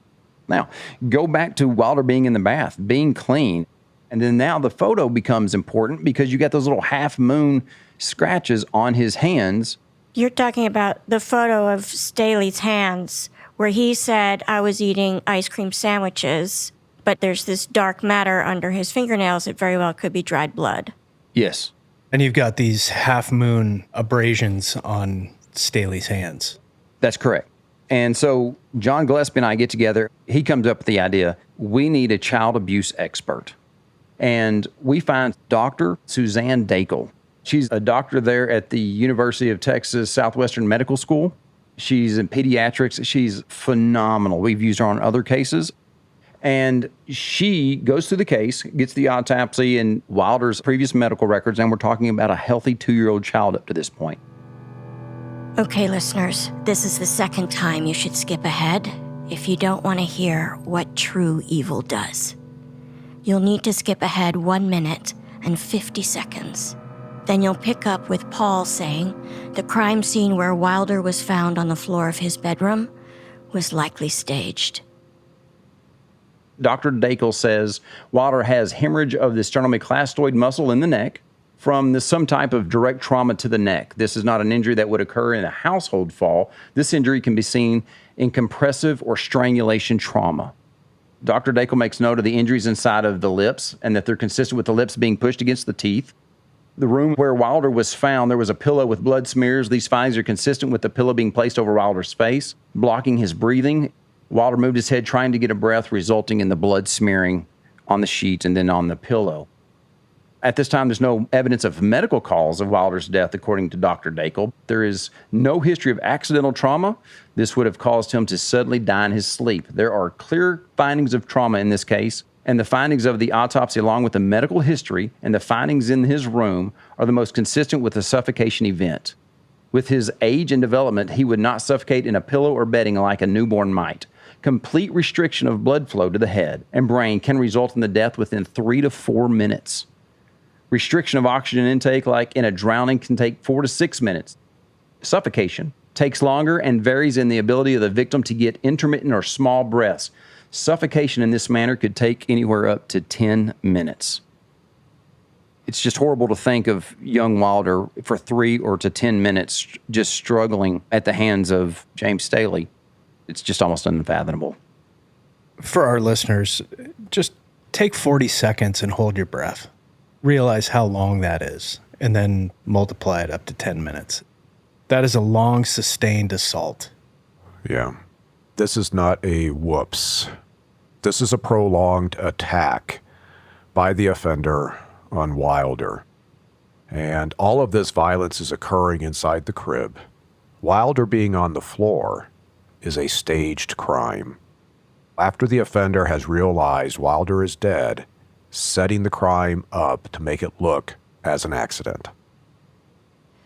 Now, go back to Wilder being in the bath, being clean, and then now the photo becomes important because you got those little half-moon scratches on his hands. You're talking about the photo of Staley's hands where he said, I was eating ice cream sandwiches, but there's this dark matter under his fingernails that very well could be dried blood. Yes. And you've got these half-moon abrasions on Staley's hands. That's correct. And so John Gillespie and I get together. He comes up with the idea, we need a child abuse expert. And we find Dr. Suzanne Dakel. She's a doctor there at the University of Texas Southwestern Medical School. She's in pediatrics. She's phenomenal. We've used her on other cases. And she goes through the case, gets the autopsy and Wilder's previous medical records, and we're talking about a healthy 2-year-old child up to this point. Okay, listeners, this is the second time you should skip ahead if you don't want to hear what true evil does. You'll need to skip ahead 1 minute and 50 seconds. Then you'll pick up with Paul saying the crime scene where Wilder was found on the floor of his bedroom was likely staged. Dr. Dakel says Wilder has hemorrhage of the sternocleidomastoid muscle in the neck from some type of direct trauma to the neck. This is not an injury that would occur in a household fall. This injury can be seen in compressive or strangulation trauma. Dr. Dakel makes note of the injuries inside of the lips and that they're consistent with the lips being pushed against the teeth. The room where Wilder was found, there was a pillow with blood smears. These findings are consistent with the pillow being placed over Wilder's face, blocking his breathing. Wilder moved his head trying to get a breath, resulting in the blood smearing on the sheet and then on the pillow. At this time, there's no evidence of medical cause of Wilder's death, according to Dr. Dakel. There is no history of accidental trauma. This would have caused him to suddenly die in his sleep. There are clear findings of trauma in this case, and the findings of the autopsy, along with the medical history and the findings in his room, are the most consistent with the suffocation event. With his age and development, he would not suffocate in a pillow or bedding like a newborn might. Complete restriction of blood flow to the head and brain can result in the death within 3 to 4 minutes. Restriction of oxygen intake, like in a drowning, can take 4 to 6 minutes. Suffocation takes longer and varies in the ability of the victim to get intermittent or small breaths. Suffocation in this manner could take anywhere up to 10 minutes. It's just horrible to think of young Wilder for 3 or to 10 minutes just struggling at the hands of James Staley. It's just almost unfathomable. For our listeners, just take 40 seconds and hold your breath. Realize how long that is, and then multiply it up to 10 minutes. That is a long, sustained assault. Yeah. This is not a whoops. This is a prolonged attack by the offender on Wilder. And all of this violence is occurring inside the crib. Wilder being on the floor is a staged crime. After the offender has realized Wilder is dead, setting the crime up to make it look as an accident.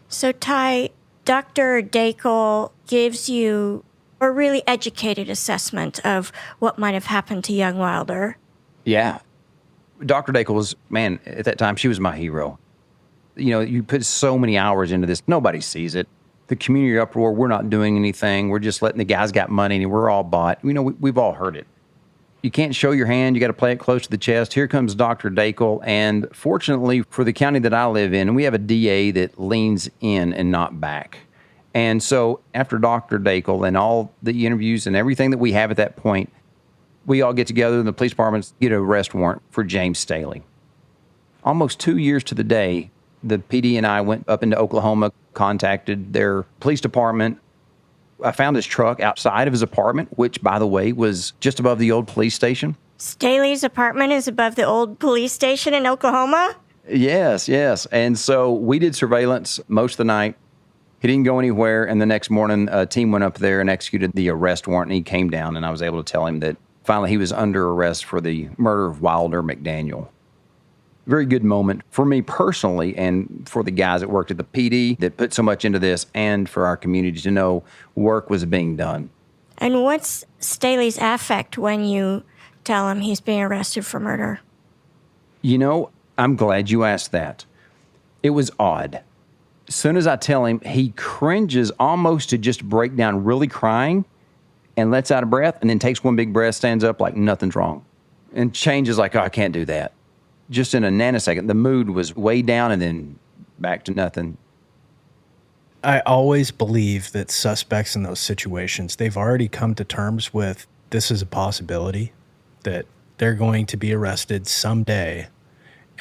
So, Ty, Dr. Dakel gives you a really educated assessment of what might have happened to young Wilder. Yeah. Dr. Dakel was, man, at that time, she was my hero. You know, you put so many hours into this. Nobody sees it. The community uproar, we're not doing anything. We're just letting the guys got money and we're all bought. You know, we've all heard it. You can't show your hand. You got to play it close to the chest. Here comes Dr. Dakel. And fortunately for the county that I live in, we have a DA that leans in and not back. And so after Dr. Dakel and all the interviews and everything that we have at that point, we all get together and the police departments get an arrest warrant for James Staley. Almost 2 years to the day, the PD and I went up into Oklahoma, contacted their police department. I found his truck outside of his apartment, which, by the way, was just above the old police station. Staley's apartment is above the old police station in Oklahoma? Yes. And so we did surveillance most of the night. He didn't go anywhere, and the next morning, a team went up there and executed the arrest warrant, and he came down, and I was able to tell him that finally he was under arrest for the murder of Wilder McDaniel. Very good moment for me personally and for the guys that worked at the PD that put so much into this, and for our community to know work was being done. And what's Staley's affect when you tell him he's being arrested for murder? You know, I'm glad you asked that. It was odd. As soon as I tell him, he cringes almost to just break down, really crying, and lets out a breath, and then takes one big breath, stands up like nothing's wrong, and changes like, oh, I can't do that. Just in a nanosecond, the mood was way down and then back to nothing. I always believe that suspects in those situations, they've already come to terms with this is a possibility, that they're going to be arrested someday.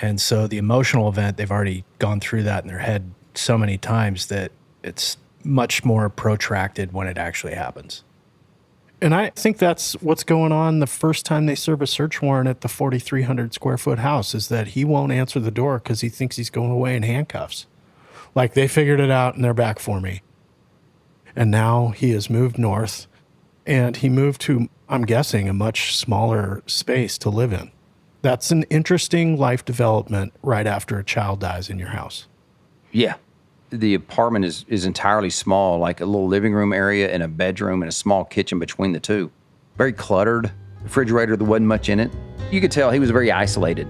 And so the emotional event, they've already gone through that in their head so many times that it's much more protracted when it actually happens. And I think that's what's going on the first time they serve a search warrant at the 4,300 square foot house, is that he won't answer the door because he thinks he's going away in handcuffs. Like, they figured it out and they're back for me. And now he has moved north, and he moved to, I'm guessing, a much smaller space to live in. That's an interesting life development right after a child dies in your house. Yeah. The apartment is entirely small, like a little living room area and a bedroom and a small kitchen between the two. Very cluttered. Refrigerator, there wasn't much in it. You could tell he was very isolated.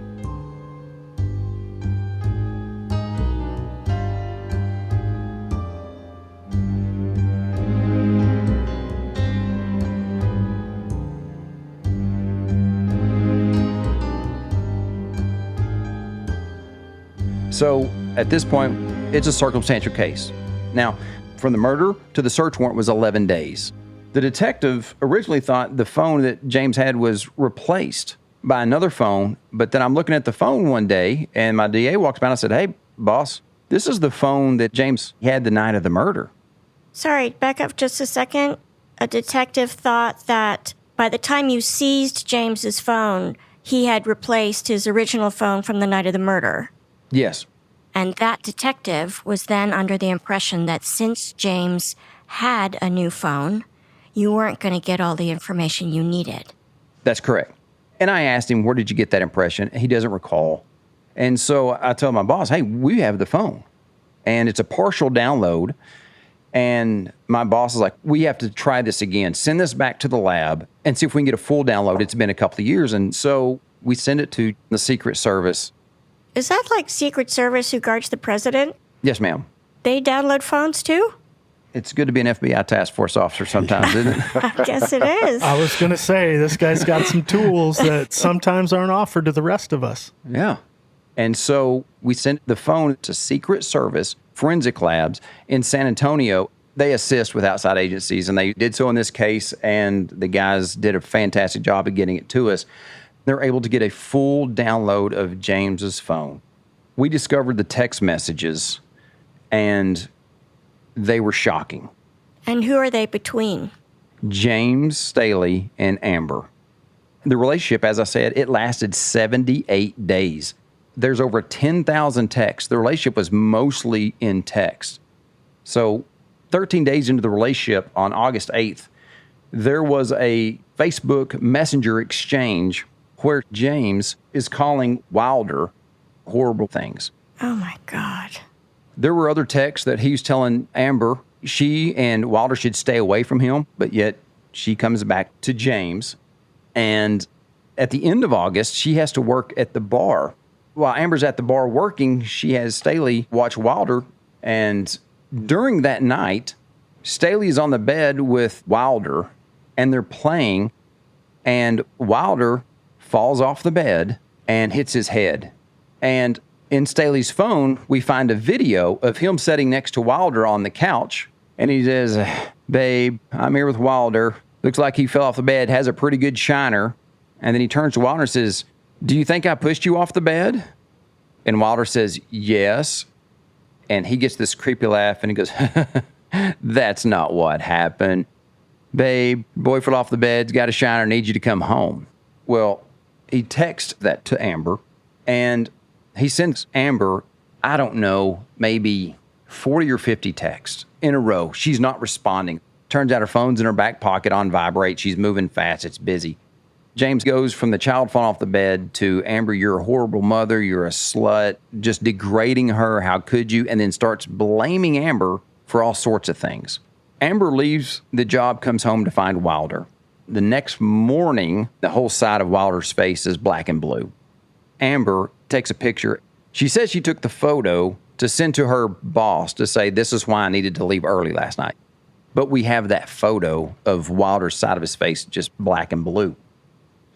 So at this point, it's a circumstantial case. Now, from the murder to the search warrant was 11 days. The detective originally thought the phone that James had was replaced by another phone, but then I'm looking at the phone one day, and my DA walks by and I said, hey, boss, this is the phone that James had the night of the murder. Sorry, back up just a second. A detective thought that by the time you seized James's phone, he had replaced his original phone from the night of the murder. Yes. And that detective was then under the impression that since James had a new phone, you weren't going to get all the information you needed. That's correct. And I asked him, where did you get that impression? He doesn't recall. And so I told my boss, hey, we have the phone. And it's a partial download. And my boss is like, we have to try this again. Send this back to the lab and see if we can get a full download. It's been a couple of years. And so we send it to the Secret Service. Is that like Secret Service who guards the president? Yes, ma'am. They download phones too? It's good to be an FBI task force officer sometimes, isn't it? I guess it is. I was going to say, this guy's got some tools that sometimes aren't offered to the rest of us. Yeah. And so we sent the phone to Secret Service Forensic Labs in San Antonio. They assist with outside agencies, and they did so in this case, and the guys did a fantastic job of getting it to us. They're able to get a full download of James's phone. We discovered the text messages, and they were shocking. And who are they between? James Staley and Amber. The relationship, as I said, it lasted 78 days. There's over 10,000 texts. The relationship was mostly in text. So 13 days into the relationship, on August 8th, there was a Facebook Messenger exchange where James is calling Wilder horrible things. Oh, my God. There were other texts that he was telling Amber she and Wilder should stay away from him, but yet she comes back to James. And at the end of August, she has to work at the bar. While Amber's at the bar working, she has Staley watch Wilder. And during that night, Staley is on the bed with Wilder, and they're playing, and Wilder falls off the bed and hits his head. And in Staley's phone, we find a video of him sitting next to Wilder on the couch. And he says, babe, I'm here with Wilder. Looks like he fell off the bed, has a pretty good shiner. And then he turns to Wilder and says, do you think I pushed you off the bed? And Wilder says, yes. And he gets this creepy laugh and he goes, That's not what happened. Babe, boy fell off the bed's got a shiner, need you to come home. Well, he texts that to Amber, and he sends Amber, I don't know, maybe 40 or 50 texts in a row. She's not responding. Turns out her phone's in her back pocket on vibrate. She's moving fast. It's busy. James goes from the child falling off the bed to Amber, you're a horrible mother. You're a slut, just degrading her. How could you? And then starts blaming Amber for all sorts of things. Amber leaves the job, comes home to find Wilder. The next morning, the whole side of Wilder's face is black and blue. Amber takes a picture. She says she took the photo to send to her boss to say, this is why I needed to leave early last night. But we have that photo of Wilder's side of his face just black and blue.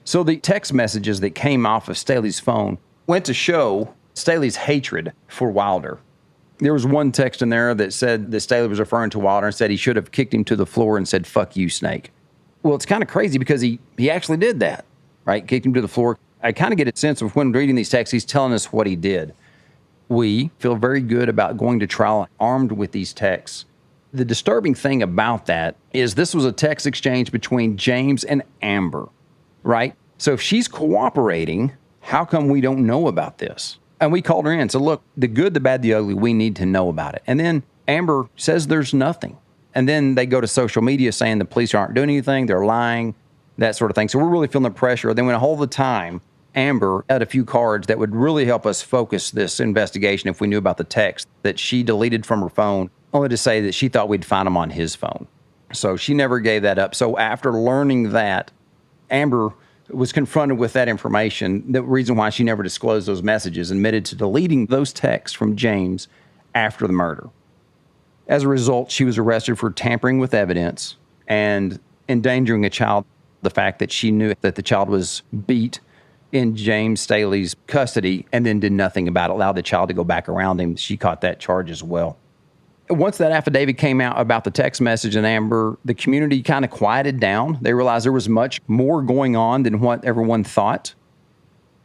So the text messages that came off of Staley's phone went to show Staley's hatred for Wilder. There was one text in there that said that Staley was referring to Wilder and said he should have kicked him to the floor and said, fuck you, Snake. Well, it's kind of crazy because he actually did that, right? Kicked him to the floor. I kind of get a sense of when reading these texts, he's telling us what he did. We feel very good about going to trial armed with these texts. The disturbing thing about that is this was a text exchange between James and Amber, right? So if she's cooperating, how come we don't know about this? And we called her in. So look, the good, the bad, the ugly, we need to know about it. And then Amber says there's nothing. And then they go to social media saying the police aren't doing anything, they're lying, that sort of thing. So we're really feeling the pressure. Then when all the time, Amber had a few cards that would really help us focus this investigation if we knew about the text that she deleted from her phone, only to say that she thought we'd find them on his phone. So she never gave that up. So after learning that, Amber was confronted with that information, the reason why she never disclosed those messages, admitted to deleting those texts from James after the murder. As a result, she was arrested for tampering with evidence and endangering a child. The fact that she knew that the child was beat in James Staley's custody and then did nothing about it, allowed the child to go back around him, she caught that charge as well. Once that affidavit came out about the text message and Amber, the community kind of quieted down. They realized there was much more going on than what everyone thought.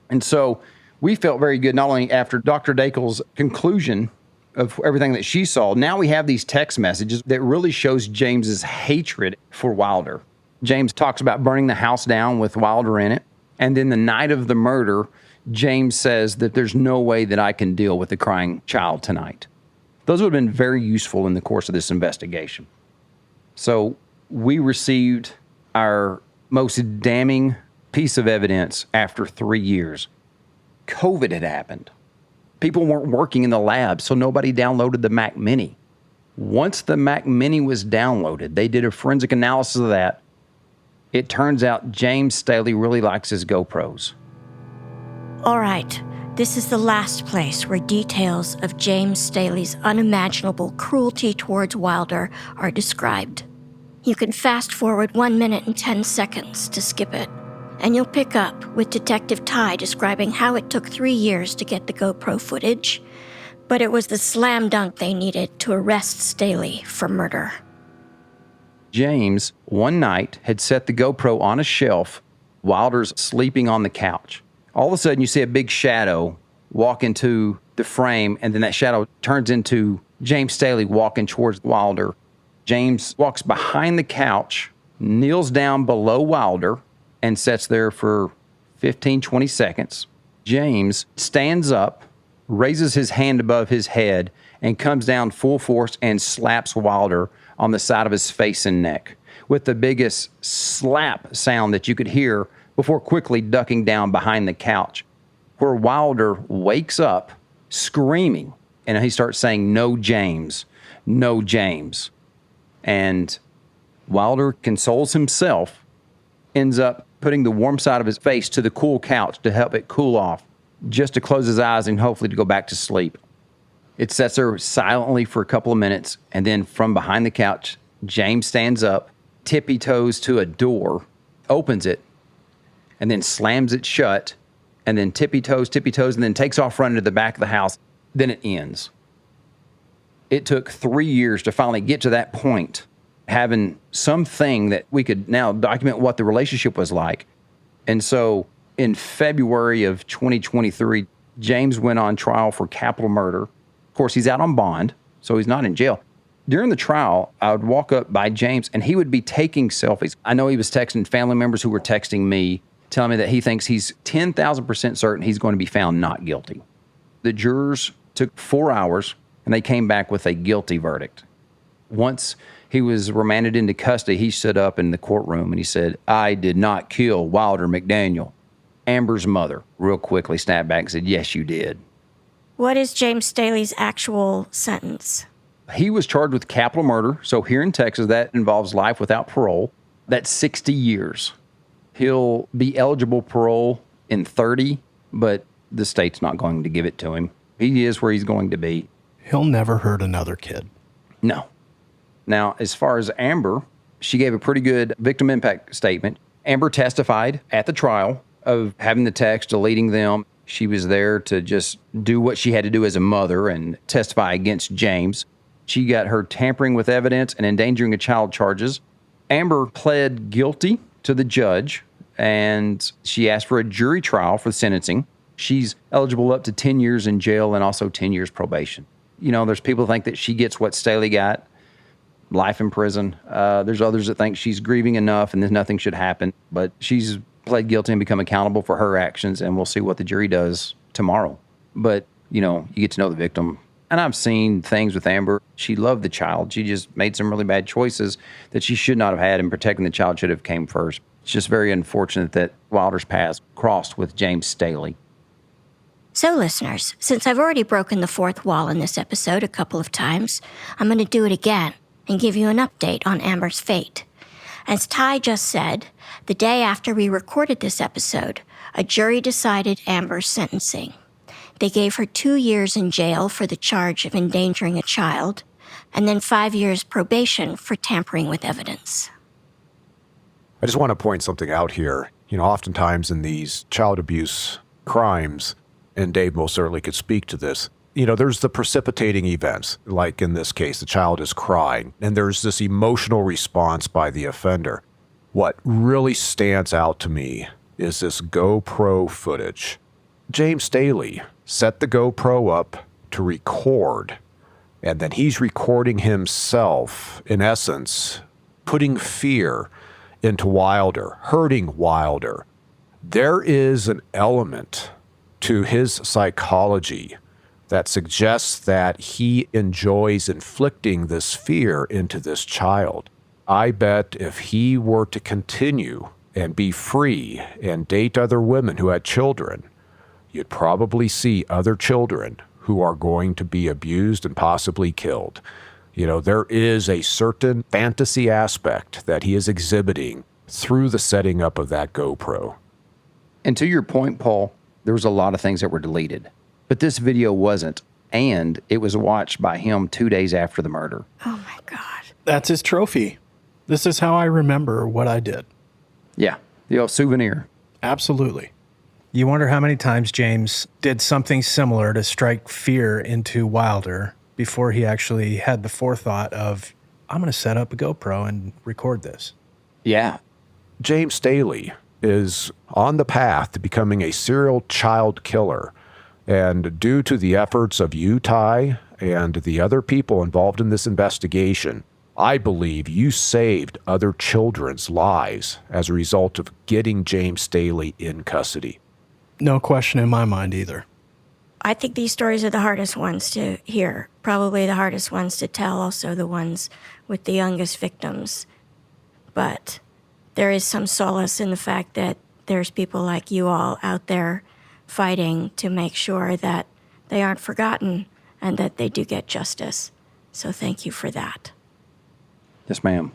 And so we felt very good, not only after Dr. Dakel's conclusion of everything that she saw, now we have these text messages that really shows James's hatred for Wilder. James talks about burning the house down with Wilder in it. And then the night of the murder, James says that there's no way that I can deal with the crying child tonight. Those would have been very useful in the course of this investigation. So we received our most damning piece of evidence after 3 years. COVID had happened. People weren't working in the lab, so nobody downloaded the Mac Mini. Once the Mac Mini was downloaded, they did a forensic analysis of that. It turns out James Staley really likes his GoPros. All right, this is the last place where details of James Staley's unimaginable cruelty towards Wilder are described. You can fast forward 1 minute and 10 seconds to skip it, and you'll pick up with Detective Ty describing how it took 3 years to get the GoPro footage, but it was the slam dunk they needed to arrest Staley for murder. James, one night, had set the GoPro on a shelf. Wilder's sleeping on the couch. All of a sudden, you see a big shadow walk into the frame, and then that shadow turns into James Staley walking towards Wilder. James walks behind the couch, kneels down below Wilder, and sits there for 15, 20 seconds. James stands up, raises his hand above his head, and comes down full force and slaps Wilder on the side of his face and neck with the biggest slap sound that you could hear before quickly ducking down behind the couch, where Wilder wakes up screaming, and he starts saying, "No, James, no, James." And Wilder consoles himself, ends up putting the warm side of his face to the cool couch to help it cool off, just to close his eyes and hopefully to go back to sleep. It sits there silently for a couple of minutes, and then from behind the couch, James stands up, tippy-toes to a door, opens it, and then slams it shut, and then tippy-toes, and then takes off running to the back of the house. Then it ends. It took 3 years to finally get to that point, having something that we could now document what the relationship was like. And so in February of 2023, James went on trial for capital murder. Of course, he's out on bond, so he's not in jail. During the trial, I would walk up by James and he would be taking selfies. I know he was texting family members who were texting me, telling me that he thinks he's 10,000% certain he's going to be found not guilty. The jurors took 4 hours and they came back with a guilty verdict. Once he was remanded into custody, he stood up in the courtroom and he said, "I did not kill Wilder McDaniel." Amber's mother real quickly snapped back and said, "Yes, you did." What is James Staley's actual sentence? He was charged with capital murder. So here in Texas, that involves life without parole. That's 60 years. He'll be eligible parole in 30, but the state's not going to give it to him. He is where he's going to be. He'll never hurt another kid. No. Now, as far as Amber, she gave a pretty good victim impact statement. Amber testified at the trial of having the text, deleting them. She was there to just do what she had to do as a mother and testify against James. She got her tampering with evidence and endangering a child charges. Amber pled guilty to the judge, and she asked for a jury trial for sentencing. She's eligible up to 10 years in jail and also 10 years probation. You know, there's people who think that she gets what Staley got, life in prison. There's others that think she's grieving enough and that nothing should happen. But she's pled guilty and become accountable for her actions, and we'll see what the jury does tomorrow. But, you know, you get to know the victim. And I've seen things with Amber. She loved the child. She just made some really bad choices that she should not have had, and protecting the child should have came first. It's just very unfortunate that Wilder's paths crossed with James Staley. So, listeners, since I've already broken the fourth wall in this episode a couple of times, I'm going to do it again and give you an update on Amber's fate. As Ty just said, the day after we recorded this episode, a jury decided Amber's sentencing. They gave her 2 years in jail for the charge of endangering a child, and then 5 years probation for tampering with evidence. I just want to point something out here. You know, oftentimes in these child abuse crimes, and Dave most certainly could speak to this, you know, there's the precipitating events, like in this case, the child is crying, and there's this emotional response by the offender. What really stands out to me is this GoPro footage. James Staley set the GoPro up to record, and then he's recording himself, in essence, putting fear into Wilder, hurting Wilder. There is an element to his psychology that suggests that he enjoys inflicting this fear into this child. I bet if he were to continue and be free and date other women who had children, you'd probably see other children who are going to be abused and possibly killed. You know, there is a certain fantasy aspect that he is exhibiting through the setting up of that GoPro. And to your point, Paul, there was a lot of things that were deleted, but this video wasn't, and it was watched by him 2 days after the murder. Oh my God. That's his trophy. This is how I remember what I did. Yeah, the old souvenir. Absolutely. You wonder how many times James did something similar to strike fear into Wilder before he actually had the forethought of, I'm going to set up a GoPro and record this. Yeah. James Staley is on the path to becoming a serial child killer. And due to the efforts of you, Ty, and the other people involved in this investigation, I believe you saved other children's lives as a result of getting James Staley in custody. No question in my mind either. I think these stories are the hardest ones to hear, probably the hardest ones to tell, also the ones with the youngest victims. But there is some solace in the fact that there's people like you all out there fighting to make sure that they aren't forgotten and that they do get justice. So thank you for that. Yes, ma'am.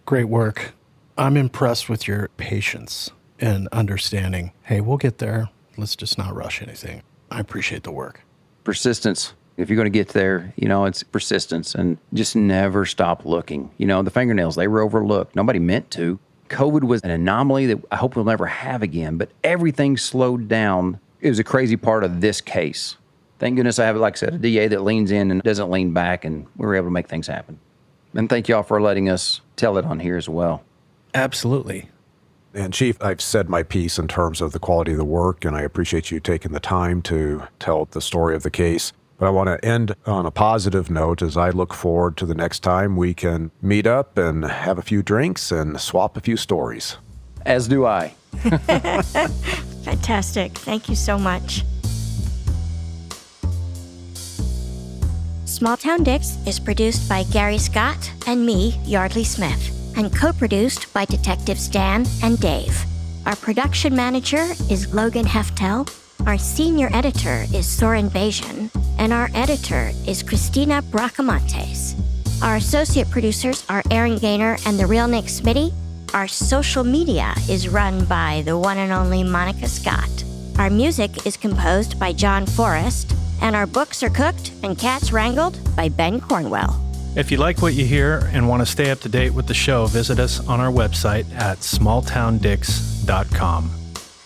Great work. I'm impressed with your patience and understanding. Hey, we'll get there. Let's just not rush anything. I appreciate the work. Persistence. If you're going to get there, you know, it's persistence, and just never stop looking. You know, the fingernails, they were overlooked. Nobody meant to. COVID was an anomaly that I hope we'll never have again, but everything slowed down. It was a crazy part of this case. Thank goodness I have, like I said, a DA that leans in and doesn't lean back, and we were able to make things happen. And thank y'all for letting us tell it on here as well. Absolutely. And Chief, I've said my piece in terms of the quality of the work, and I appreciate you taking the time to tell the story of the case. But I want to end on a positive note as I look forward to the next time we can meet up and have a few drinks and swap a few stories. As do I. Fantastic. Thank you so much. Small Town Dicks is produced by Gary Scott and me, Yardley Smith, and co-produced by Detectives Dan and Dave. Our production manager is Logan Heftel, our senior editor is Soren Bajan, and our editor is Christina Bracamontes. Our associate producers are Aaron Gaynor and the real Nick Smitty. Our social media is run by the one and only Monica Scott. Our music is composed by John Forrest, and our books are cooked and cats wrangled by Ben Cornwell. If you like what you hear and want to stay up to date with the show, visit us on our website at smalltowndicks.com.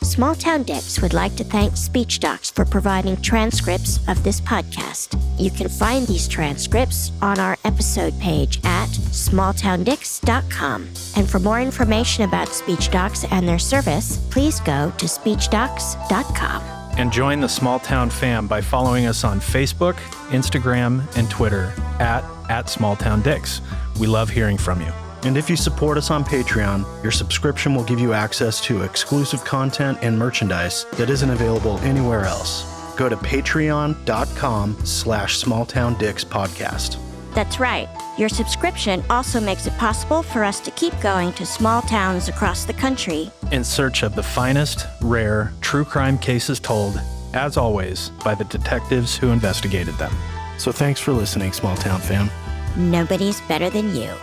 Small Town Dicks would like to thank Speech Docs for providing transcripts of this podcast. You can find these transcripts on our episode page at smalltowndicks.com. And for more information about Speech Docs and their service, please go to speechdocs.com. And join the Small Town fam by following us on Facebook, Instagram, and Twitter at SmallTownDicks. We love hearing from you. And if you support us on Patreon, your subscription will give you access to exclusive content and merchandise that isn't available anywhere else. Go to patreon.com/smalltowndickspodcast. That's right. Your subscription also makes it possible for us to keep going to small towns across the country In search of the finest, rare, true crime cases told, as always, by the detectives who investigated them. So thanks for listening, Small Town fam. Nobody's better than you.